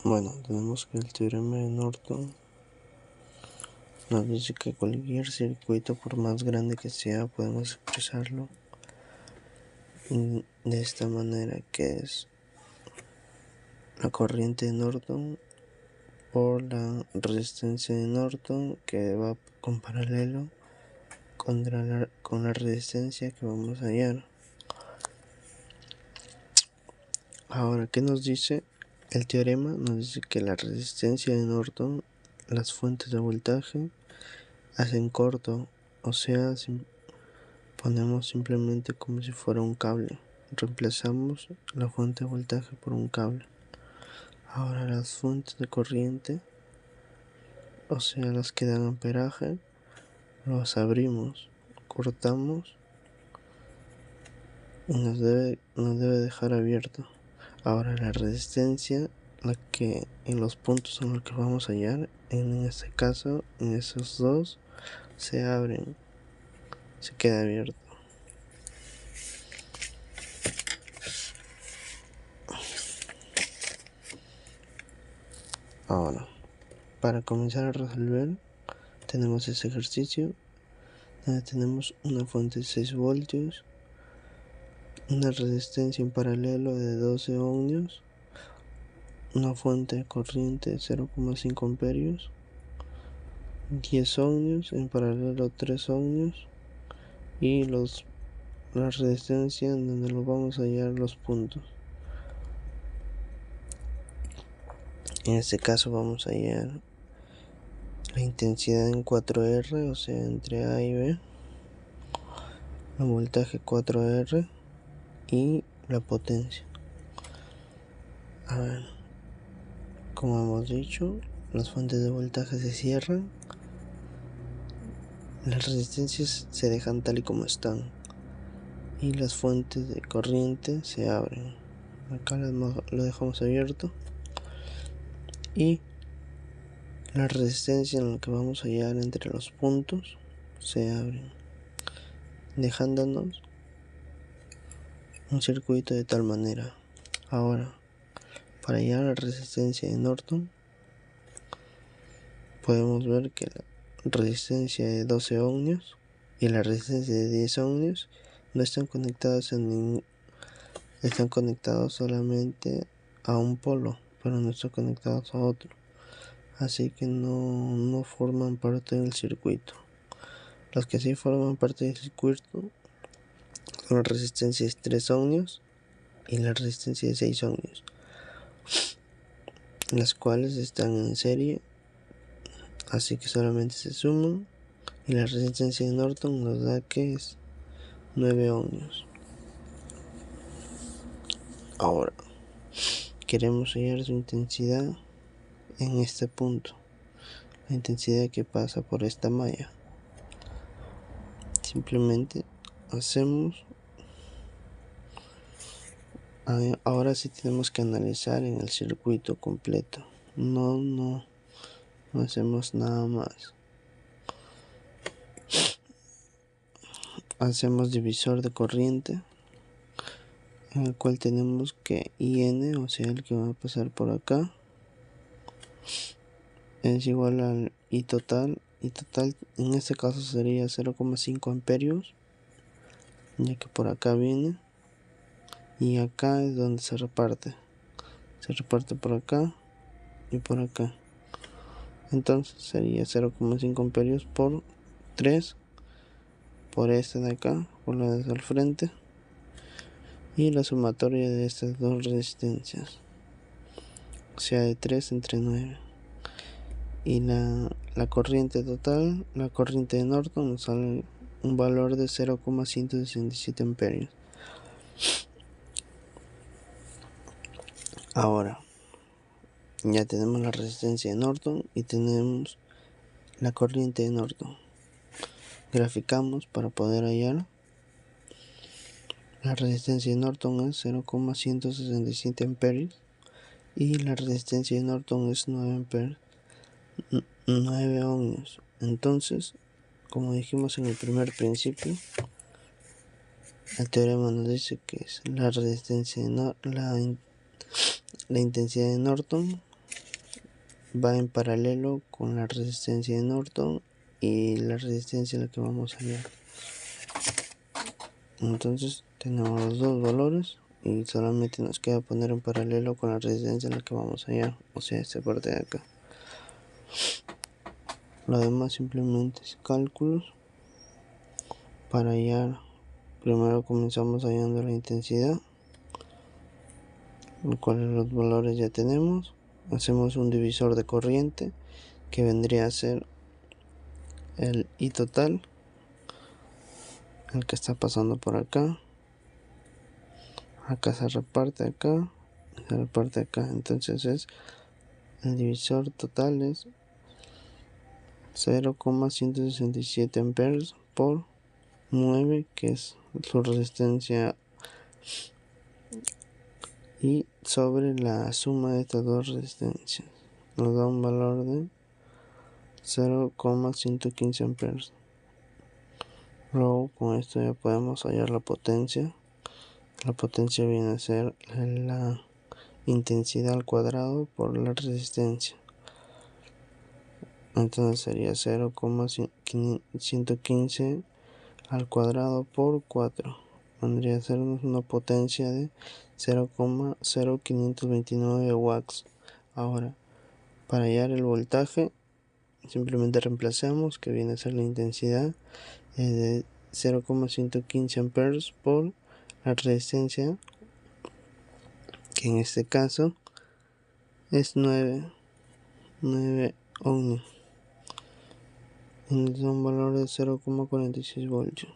Bueno, tenemos que el teorema de Norton nos dice que cualquier circuito, por más grande que sea, podemos expresarlo de esta manera, que es la corriente de Norton por la resistencia de Norton, que va con paralelo con la resistencia que vamos a hallar. Ahora, ¿qué nos dice el teorema? Nos dice que la resistencia de Norton, las fuentes de voltaje, hacen corto, o sea, ponemos simplemente como si fuera un cable. Reemplazamos la fuente de voltaje por un cable. Ahora las fuentes de corriente, o sea, las que dan amperaje, los abrimos, cortamos y nos debe dejar abierto. Ahora la resistencia, la que en los puntos en los que vamos a hallar, en este caso, en esos dos, se abren, se queda abierto. Ahora, para comenzar a resolver, tenemos ese ejercicio donde tenemos una fuente de 6 voltios, una resistencia en paralelo de 12 ohmios, una fuente de corriente de 0,5 amperios, 10 ohmios en paralelo 3 ohmios y la resistencia en donde lo vamos a hallar los puntos. En este caso vamos a hallar la intensidad en 4R, o sea, entre A y B, el voltaje 4R y la potencia. A ver, como hemos dicho, las fuentes de voltaje se cierran, las resistencias se dejan tal y como están y las fuentes de corriente se abren. Acá lo dejamos abierto y la resistencia en la que vamos a hallar entre los puntos se abren, dejándonos un circuito de tal manera. Ahora, para hallar la resistencia de Norton, podemos ver que la resistencia de 12 ohmios y la resistencia de 10 ohmios no están conectados están conectados solamente a un polo, pero no están conectados a otro, así que no forman parte del circuito. Los que sí forman parte del circuito son la resistencia de 3 ohmios y la resistencia de 6 ohmios, las cuales están en serie, así que solamente se suman y la resistencia de Norton nos da que es 9 ohmios. Ahora queremos hallar su intensidad en este punto, la intensidad que pasa por esta malla. Simplemente ahora sí tenemos que analizar en el circuito completo, no hacemos nada más. Hacemos divisor de corriente, en el cual tenemos que IN, o sea el que va a pasar por acá, es igual al I total en este caso sería 0,5 amperios, ya que por acá viene y acá es donde se reparte por acá y por acá, entonces sería 0,5 amperios por 3 por esta de acá, por la de al frente, y la sumatoria de estas dos resistencias, o sea de 3 entre 9, y la corriente total, la corriente de Norton, nos sale un valor de 0,167 amperios. Ahora ya tenemos la resistencia de Norton y tenemos la corriente de Norton. Graficamos para poder hallar. La resistencia de Norton es 0,167 amperios y la resistencia de Norton es 9 ohmios. Entonces, como dijimos en el primer principio, el teorema nos dice que es la resistencia de la intensidad de Norton va en paralelo con la resistencia de Norton y la resistencia a la que vamos a hallar. Entonces tenemos los dos valores y solamente nos queda poner en paralelo con la resistencia a la que vamos a hallar, o sea, esta parte de acá. Lo demás simplemente es cálculos para hallar. Primero comenzamos hallando la intensidad, los cuales los valores ya tenemos. Hacemos un divisor de corriente que vendría a ser el I total, el que está pasando por acá. Acá se reparte acá, se reparte acá. Entonces el divisor total es 0,167 amperes por 9, que es su resistencia, y sobre la suma de estas dos resistencias nos da un valor de 0,115 amperes. Luego con esto ya podemos hallar la potencia. La potencia viene a ser la intensidad al cuadrado por la resistencia. Entonces sería 0,115 al cuadrado por 4. Vendría a ser una potencia de 0,0529 watts. Ahora, para hallar el voltaje, simplemente reemplazamos, que viene a ser la intensidad de 0,115 amperes por la resistencia, que en este caso es 9 ohms, y nos da un valor de 0,46 voltios.